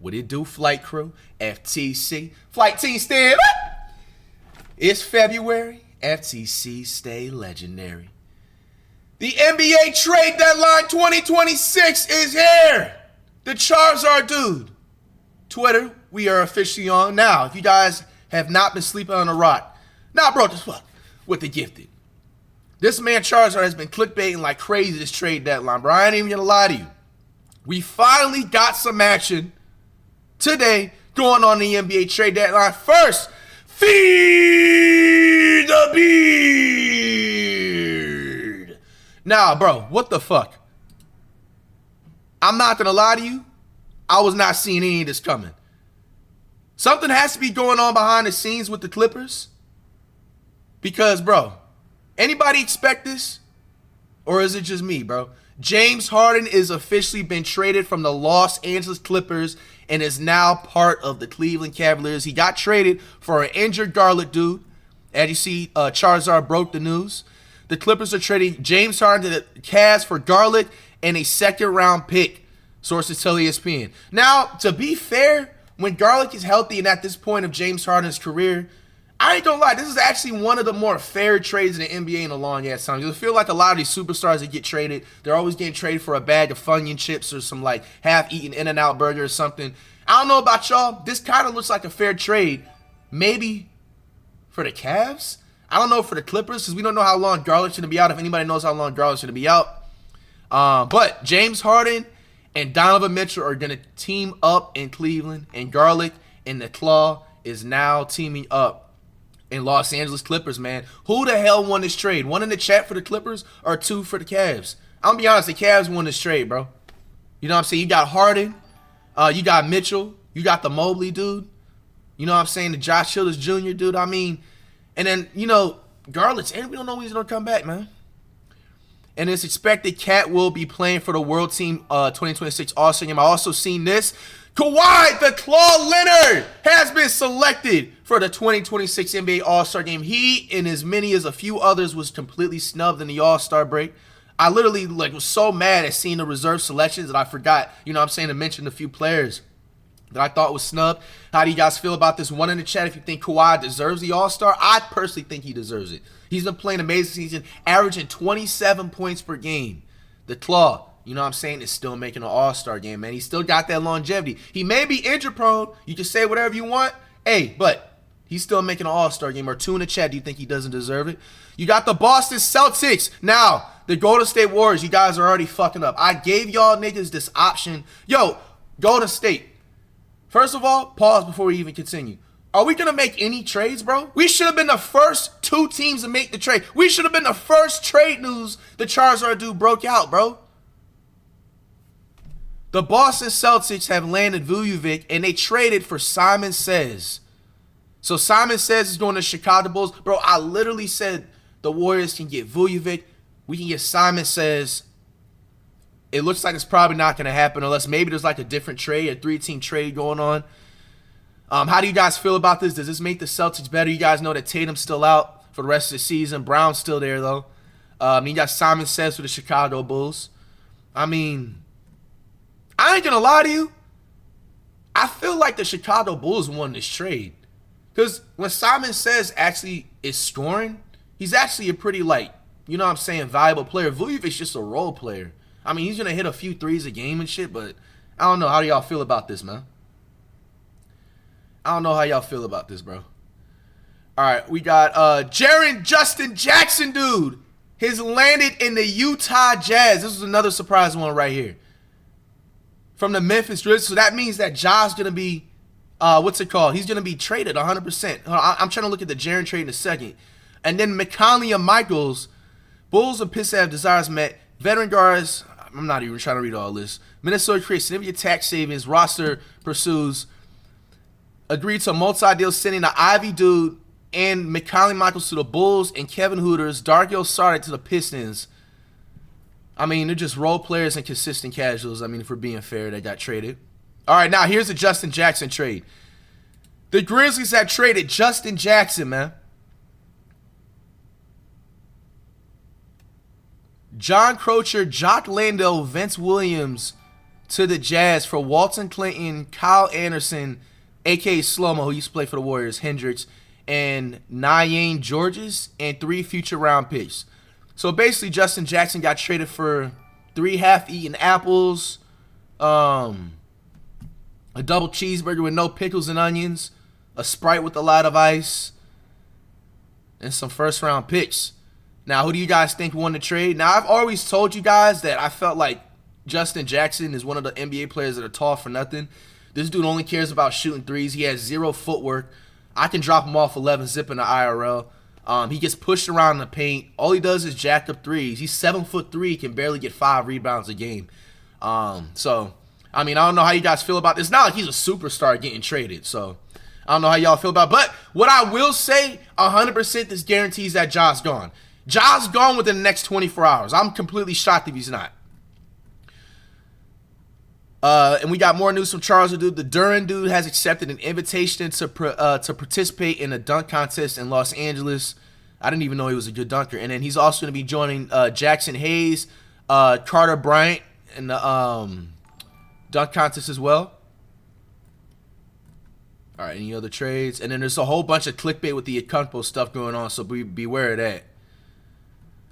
What it do, flight crew? FTC. Flight team stand up. It's February. FTC stay legendary. The NBA trade deadline 2026 is here. The Charizard dude. Twitter, we are officially on. Now, if you guys have not been sleeping on a rock, nah, bro, just fuck with the gifted. This man Charizard has been clickbaiting like crazy this trade deadline, bro. I ain't even gonna lie to you. We finally got some action today going on the NBA trade deadline. First, feed the beard. Now, bro, what the fuck? I'm not gonna lie to you. I was not seeing any of this coming. Something has to be going on behind the scenes with the Clippers. Because, bro, anybody expect this? Or is it just me, bro? James Harden is officially been traded from the Los Angeles Clippers and is now part of the Cleveland Cavaliers. He got traded for an injured Garland dude. As you see, Charizard broke the news. The Clippers are trading James Harden to the Cavs for Garland and a second-round pick. Sources tell ESPN. Now, to be fair, when Garland is healthy and at this point of James Harden's career, I ain't gonna lie, this is actually one of the more fair trades in the NBA in a long ass time. I feel like a lot of these superstars that get traded, they're always getting traded for a bag of Funyun chips or some like half-eaten In-N-Out burger or something. I don't know about y'all. This kind of looks like a fair trade. Maybe for the Cavs? I don't know for the Clippers because we don't know how long Garland's gonna be out. If anybody knows how long Garland's gonna be out. But James Harden and Donovan Mitchell are going to team up in Cleveland. And Garlic and the Claw is now teaming up in Los Angeles Clippers, man. Who the hell won this trade? One in the chat for the Clippers or two for the Cavs? I'm going to be honest, the Cavs won this trade, bro. You know what I'm saying? You got Harden. You got Mitchell. You got the Mobley dude. You know what I'm saying? The Josh Childers Jr. dude. I mean, and then, you know, Garland's, and we don't know when he's going to come back, man. And it's expected Cat will be playing for the World Team 2026 All-Star Game. I also seen this. Kawhi, the Claw Leonard, has been selected for the 2026 NBA All-Star Game. He and as many as a few others was completely snubbed in the All-Star break. I literally was so mad at seeing the reserve selections that I forgot, you know what I'm saying, to mention a few players that I thought was snubbed. How do you guys feel about this? One in the chat if you think Kawhi deserves the All-Star. I personally think he deserves it. He's been playing amazing season, averaging 27 points per game. The Claw, you know what I'm saying, is still making an All-Star game, man. He's still got that longevity. He may be injury-prone. You can say whatever you want. Hey, but he's still making an All-Star game. Or two in the chat, do you think he doesn't deserve it? You got the Boston Celtics. Now, the Golden State Warriors, you guys are already fucking up. I gave y'all niggas this option. Yo, Golden State. First of all, pause before we even continue. Are we going to make any trades, bro? We should have been the first two teams to make the trade. We should have been the first trade news the Charizard dude broke out, bro. The Boston Celtics have landed Vucevic, and they traded for Simon Says. So Simon Says is going to Chicago Bulls. Bro, I literally said the Warriors can get Vucevic. We can get Simon Says. It looks like it's probably not going to happen unless maybe there's like a different trade, a three-team trade going on. How do you guys feel about this? Does this make the Celtics better? You guys know that Tatum's still out for the rest of the season. Brown's still there, though. You got Simon Says for the Chicago Bulls. I mean, I ain't going to lie to you. I feel like the Chicago Bulls won this trade. Because when Simon Says actually is scoring, he's actually a pretty, you know what I'm saying, valuable player. Vucevic's just a role player. I mean, he's going to hit a few threes a game and shit, but I don't know. How do y'all feel about this, man? I don't know how y'all feel about this, bro. All right, we got Jaren Jackson, dude. Has landed in the Utah Jazz. This is another surprise one right here. From the Memphis Grizzlies. So that means that Ja's going to be, what's it called? He's going to be traded 100%. I'm trying to look at the Jaren trade in a second. And then McConley and Michaels. Bulls and Pistons have desires met. Veteran guards, I'm not even trying to read all this. Minnesota creates significant tax savings. Roster pursues. Agreed to a multi-deal sending the Ivy dude and McConley Michaels to the Bulls and Kevin Hooters, Dario Saric to the Pistons. I mean, they're just role players and consistent casuals. I mean, if we're being fair, they got traded. All right, now here's the Justin Jackson trade. The Grizzlies have traded Justin Jackson, man. John Crocher, Jock Landale, Vince Williams to the Jazz for Walton Clinton, Kyle Anderson, a.k.a. Slow-Mo, who used to play for the Warriors, Hendricks, and Nyane Georges, and 3 future round picks. So basically, Justin Jackson got traded for 3 half-eaten apples, a double cheeseburger with no pickles and onions, a Sprite with a lot of ice, and some first-round picks. Now, who do you guys think won the trade? Now, I've always told you guys that I felt like Justin Jackson is one of the NBA players that are tall for nothing. This dude only cares about shooting threes. He has 0 footwork. I can drop him off 11 zip in the IRL. He gets pushed around in the paint. All he does is jack up threes. He's 7'3", can barely get 5 rebounds a game. So, I mean, I don't know how you guys feel about this. It's not like he's a superstar getting traded. So, I don't know how y'all feel about it. But what I will say, 100% this guarantees that Ja's gone. Ja's gone within the next 24 hours. I'm completely shocked if he's not. And we got more news from Charles. The Duran dude has accepted an invitation to participate in a dunk contest in Los Angeles. I didn't even know he was a good dunker. And then he's also going to be joining Jackson Hayes, Carter Bryant in the dunk contest as well. All right, any other trades? And then there's a whole bunch of clickbait with the Okonkwo stuff going on, so beware of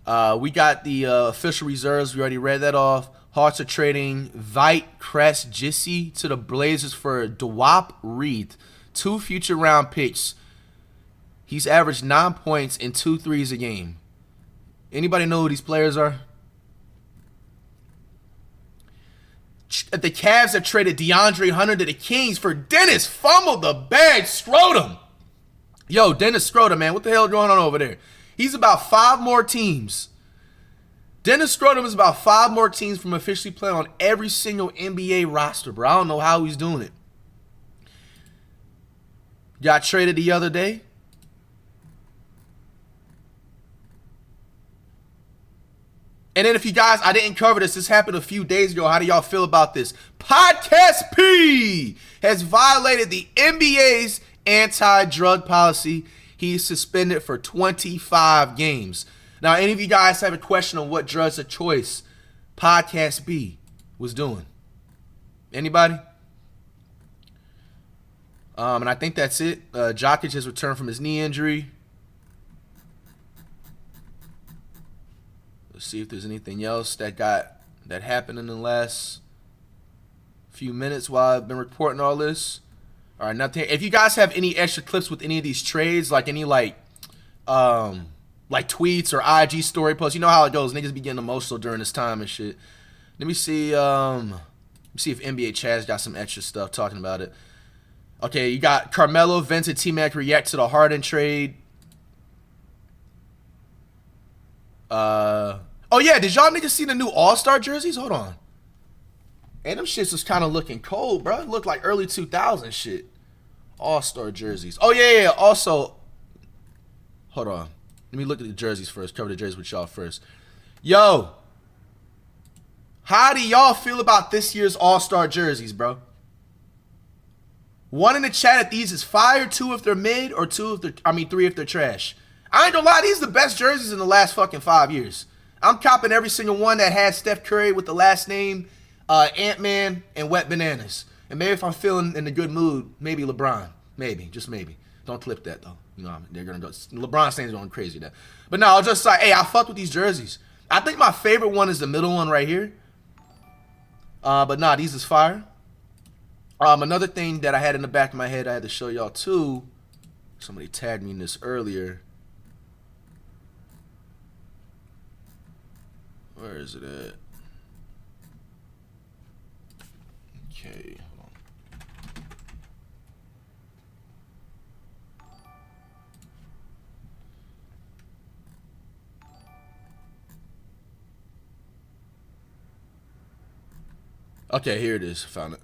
that. We got the official reserves. We already read that off. Hawks are trading Vite Crest Jissy to the Blazers for Dewap Reed, 2 future round picks. He's averaged 9 points and 2 threes a game. Anybody know who these players are? The Cavs have traded DeAndre Hunter to the Kings for Dennis Fumbled the Bag Scrotum. Yo, Dennis Scrotum, man, what the hell going on over there? He's about 5 more teams. Dennis Scrotum is about 5 more teams from officially playing on every single NBA roster, bro. I don't know how he's doing it. Got traded the other day. And then if you guys, I didn't cover this. This happened a few days ago. How do y'all feel about this? Podcast P has violated the NBA's anti-drug policy. He's suspended for 25 games. Now, any of you guys have a question on what drugs of choice Podcast B was doing? Anybody? And I think that's it. Jokic has returned from his knee injury. Let's see if there's anything else that happened in the last few minutes while I've been reporting all this. All right, nothing. If you guys have any extra clips with any of these trades, like any like tweets or IG story posts, you know how it goes. Niggas be getting emotional during this time and shit. Let me see. Let me see if NBA Chaz got some extra stuff talking about it. Okay, you got Carmelo, Vince, and T-Mac react to the Harden trade. Oh yeah, did y'all niggas see the new All-Star jerseys? Hold on. And them shits was kind of looking cold, bro. It looked like early 2000 shit. All-Star jerseys. Oh yeah. Also, hold on. Let me look at the jerseys first. Cover the jerseys with y'all first. Yo, how do y'all feel about this year's All-Star jerseys, bro? 1 in the chat if these is fire, 2 if they're mid, or 3 if they're trash. I ain't gonna lie, these are the best jerseys in the last fucking 5 years. I'm copping every single one that has Steph Curry with the last name Ant-Man and Wet Bananas. And maybe if I'm feeling in a good mood, maybe LeBron. Maybe, just maybe. Don't clip that though. You know, they're gonna go. LeBron James going crazy there. But no, I'll just say, hey, I fuck with these jerseys. I think my favorite one is the middle one right here. But nah, these is fire. Another thing that I had in the back of my head I had to show y'all too. Somebody tagged me in this earlier. Where is it at? Okay, hold on. Okay, here it is. Found it.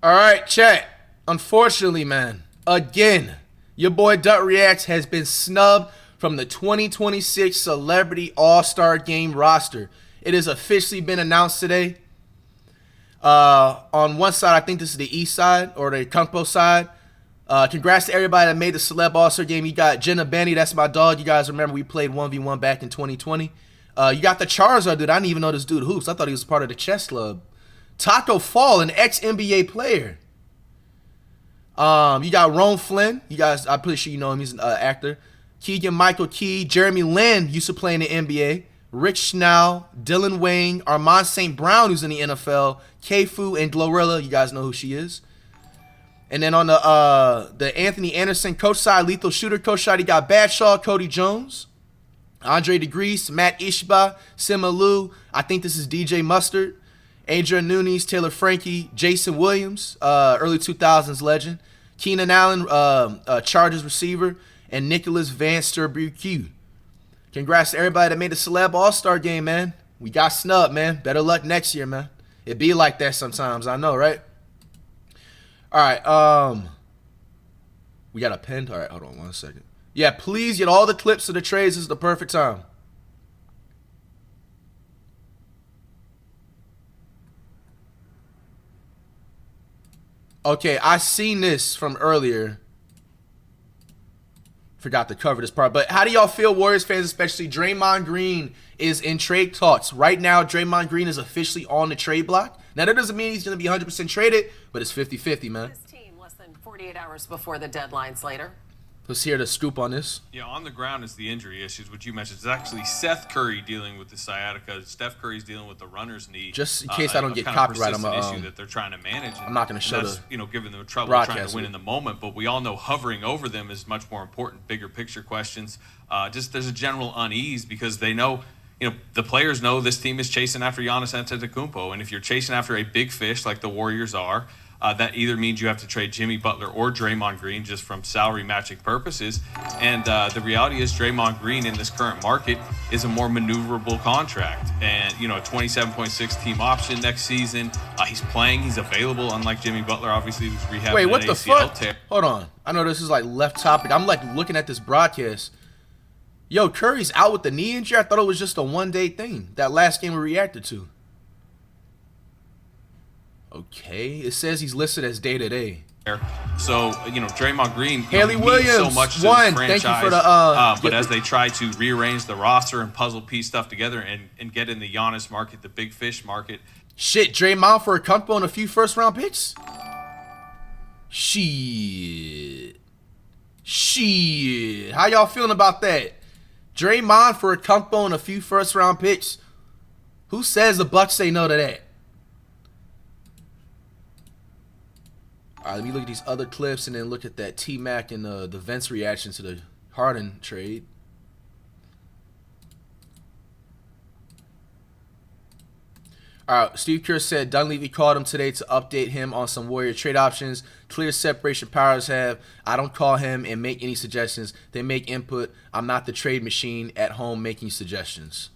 All right, chat. Unfortunately, man, again, your boy Dut Reacts has been snubbed from the 2026 Celebrity All-Star Game roster. It has officially been announced today. On one side, I think this is the East side or the Okonkwo side. Congrats to everybody that made the Celeb All-Star Game. You got Jenna Benny, that's my dog. You guys remember we played 1v1 back in 2020. You got the Charizard, dude. I didn't even know this dude hoops. I thought he was part of the chess club. Taco Fall, an ex-NBA player. You got Rome Flynn. You guys, I'm pretty sure you know him. He's an actor. Keegan Michael Key. Jeremy Lin used to play in the NBA. Rick Schnell. Dylan Wayne. Armand St. Brown, who's in the NFL. K-Fu and Glorilla. You guys know who she is. And then on the Anthony Anderson coach side, lethal shooter coach side, you got Badshaw, Cody Jones, Andre DeGrease, Matt Ishba, Sima Lu. I think this is DJ Mustard. Adrian Nunes, Taylor Frankie, Jason Williams, early 2000s legend. Keenan Allen, Chargers receiver, and Nicholas Van Sterbuque. Congrats to everybody that made the Celeb All-Star game, man. We got snubbed, man. Better luck next year, man. It be like that sometimes, I know, right? All right, we got a pen. All right, hold on 1 second. Yeah, please get all the clips of the trades. This is the perfect time. Okay, I seen this from earlier. Forgot to cover this part, but how do y'all feel, Warriors fans, especially? Draymond Green is in trade talks. Right now, Draymond Green is officially on the trade block. Now, that doesn't mean he's going to be 100% traded, but it's 50-50, man. This team less than 48 hours before the deadline, Slater. Let's hear the scoop on this. Yeah, on the ground is the injury issues, which you mentioned. It's actually Seth Curry dealing with the sciatica. Steph Curry's dealing with the runner's knee. Just in case I don't get copyright, I'm issue that they're trying to manage. I'm not going to show the giving them trouble trying to win in the moment. But we all know hovering over them is much more important. Bigger picture questions. Just there's a general unease because they know. The players know this team is chasing after Giannis Antetokounmpo, and if you're chasing after a big fish like the Warriors are, that either means you have to trade Jimmy Butler or Draymond Green just from salary matching purposes. And the reality is Draymond Green in this current market is a more maneuverable contract. And, a 27.6 team option next season. He's playing. He's available, unlike Jimmy Butler, obviously, who's rehabbing. Wait, what the fuck? Tear. Hold on. I know this is like left topic. I'm like looking at this broadcast. Yo, Curry's out with the knee injury? I thought it was just a one-day thing. That last game we reacted to. Okay. It says he's listed as day-to-day. So, Draymond Green Haley Williams, so much to one. the franchise. Thank you for the but as they try to rearrange the roster and puzzle piece stuff together and get in the Giannis market, the big fish market. Shit, Draymond for a combo and a few first-round picks? Shit. How y'all feeling about that? Draymond for a combo and a few first-round picks. Who says the Bucks say no to that? All right, let me look at these other clips and then look at that T-Mac and the Vince reaction to the Harden trade. All right, Steve Kerr said Dunleavy called him today to update him on some Warrior trade options. Clear separation powers have. I don't call him and make any suggestions. They make input. I'm not the trade machine at home making suggestions.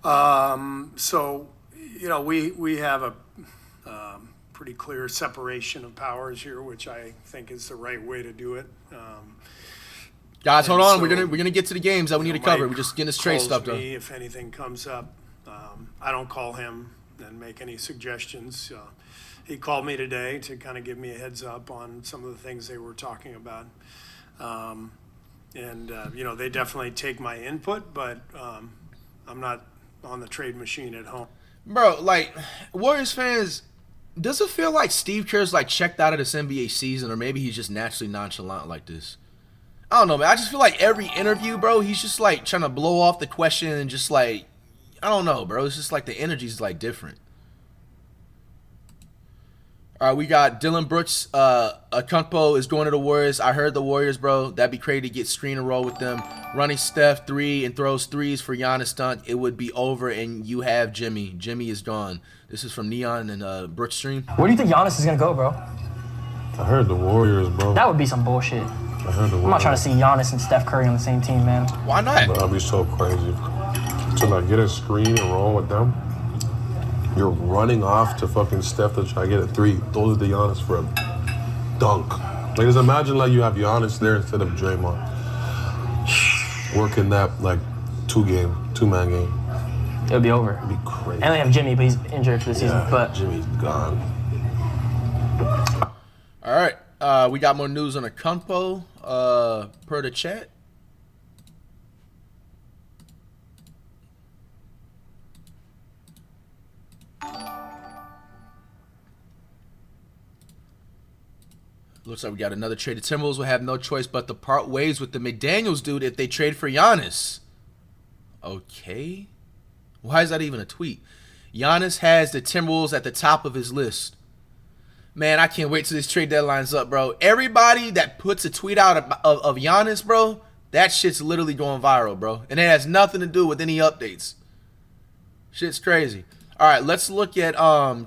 So, we have a pretty clear separation of powers here, which I think is the right way to do it. Guys, hold on. We're gonna get to the games that we need to cover. We're just getting this trade stuff done. If anything comes up, I don't call him and make any suggestions. He called me today to kind of give me a heads up on some of the things they were talking about. They definitely take my input, but I'm not on the trade machine at home. Bro, like, Warriors fans, does it feel like Steve Kerr's like checked out of this NBA season, or maybe he's just naturally nonchalant like this? I don't know, man. I just feel like every interview, bro, he's just like trying to blow off the question and just like, I don't know, bro. It's just like the energy's like different. All right, we got Dylan Brooks. Okonkwo is going to the Warriors. I heard the Warriors, bro. That'd be crazy to get screen and roll with them. Running Steph 3 and throws threes for Giannis dunk. It would be over, and you have Jimmy. Jimmy is gone. This is from Neon and Brooks stream. Where do you think Giannis is going to go, bro? I heard the Warriors, bro. That would be some bullshit. I heard the Warriors. I'm not trying to see Giannis and Steph Curry on the same team, man. Why not? But that'd be so crazy. To like get a screen and roll with them, you're running off to fucking Steph to try to get a three. Those are the Giannis for a dunk. Like, just imagine like you have Giannis there instead of Draymond. Working that like two-man game. It would be over. It'd be crazy. And they have Jimmy, but he's injured for the season. But Jimmy's gone. All right, we got more news on Okonkwo per the chat. Looks like we got another trade. The Timberwolves will have no choice but to part ways with the McDaniels dude if they trade for Giannis. Okay. Why is that even a tweet? Giannis has the Timberwolves at the top of his list. Man, I can't wait till this trade deadline's up, bro. Everybody that puts a tweet out of Giannis, bro, that shit's literally going viral, bro. And it has nothing to do with any updates. Shit's crazy. All right, let's look at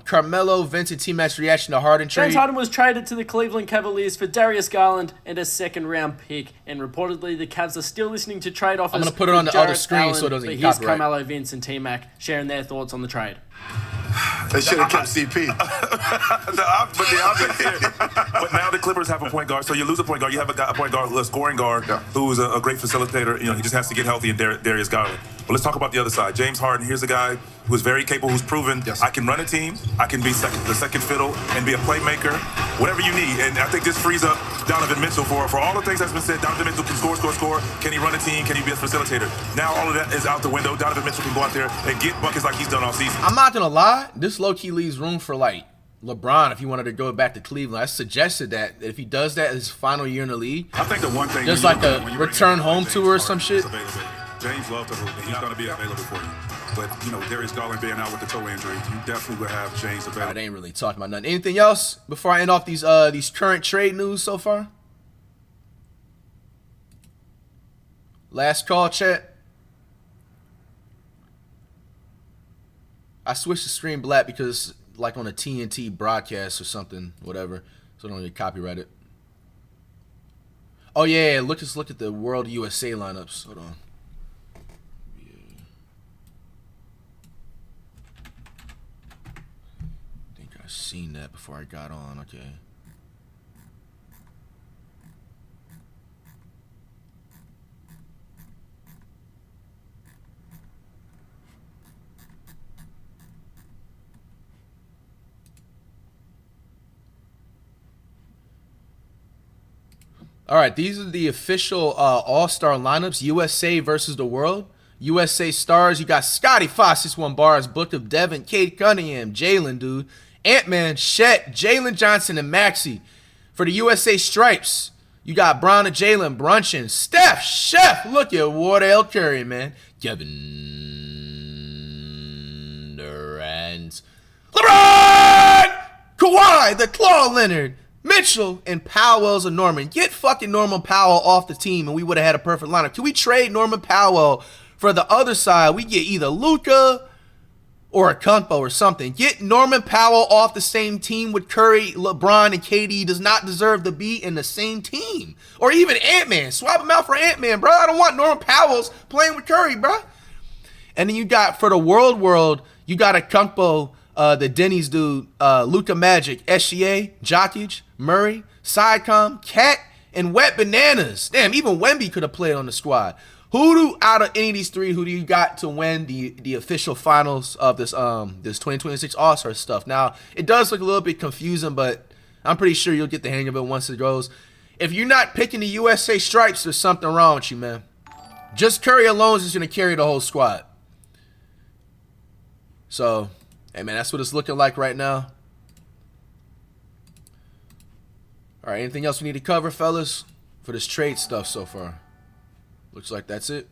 Carmelo, Vincent, T-Mac's reaction to Harden trade. James Harden was traded to the Cleveland Cavaliers for Darius Garland and a second-round pick, and reportedly the Cavs are still listening to trade offers. I'm going to put it on the other screen so it doesn't get copyright. Here's Carmelo, Vince, and T-Mac sharing their thoughts on the trade. They should have kept CP. But now the Clippers have a point guard, so you lose a point guard. You have a point guard, a scoring guard, who's a great facilitator. You know, he just has to get healthy, and Darius Garland. But let's talk about the other side. James Harden, here's a guy who's very capable, who's proven I can run a team, I can be the second fiddle, and be a playmaker, whatever you need. And I think this frees up Donovan Mitchell for all the things that's been said. Donovan Mitchell can score. Can he run a team? Can he be a facilitator? Now all of that is out the window. Donovan Mitchell can go out there and get buckets like he's done all season. I'm not going to lie. This low-key leaves room for, like, LeBron if he wanted to go back to Cleveland. I suggested that if he does that his final year in the league, I think the one thing just like a return home tour or some shit. James loves to move, and he's going to be available for you. But, you know, Darius Garland being out with the toe injury, you definitely will have James available. I ain't really talking about nothing. Anything else before I end off these current trade news so far? Last call, chat. I switched the screen black because like on a TNT broadcast or something, whatever, so I don't get copyrighted. Oh yeah, let's look at the World USA lineups. Hold on. I think I seen that before I got on. Okay. All right, these are the official All-Star lineups. USA versus the world. USA stars, you got Scotty Fox, 61 bars, Book of Devin, Cade Cunningham, Jalen, dude, Ant-Man, Shet, Jalen Johnson, and Maxey. For the USA stripes, you got Brown and Jalen, Brunson, Steph, Chef, look at Wardell Curry, man, Kevin Durant, LeBron, Kawhi, the Claw Leonard, Mitchell, and Powell's a Norman. Get fucking Norman Powell off the team and we would have had a perfect lineup. Can we trade Norman Powell for the other side? We get either Luka or a Kumpo or something. Get Norman Powell off the same team with Curry, LeBron, and KD. He does not deserve to be in the same team. Or even Ant-Man. Swap him out for Ant-Man, bro. I don't want Norman Powell's playing with Curry, bro. And then you got, for the world, you got a Kumpo, the Denny's dude, Luka Magic, SGA, Jokic, Murray, Sidecom, Cat, and Wet Bananas. Damn, even Wemby could have played on the squad. Out of any of these three, who do you got to win the official finals of this 2026 All-Star stuff? Now, it does look a little bit confusing, but I'm pretty sure you'll get the hang of it once it goes. If you're not picking the USA stripes, there's something wrong with you, man. Just Curry alone is just going to carry the whole squad. So, hey, man, that's what it's looking like right now. All right, anything else we need to cover, fellas, for this trade stuff so far? Looks like that's it.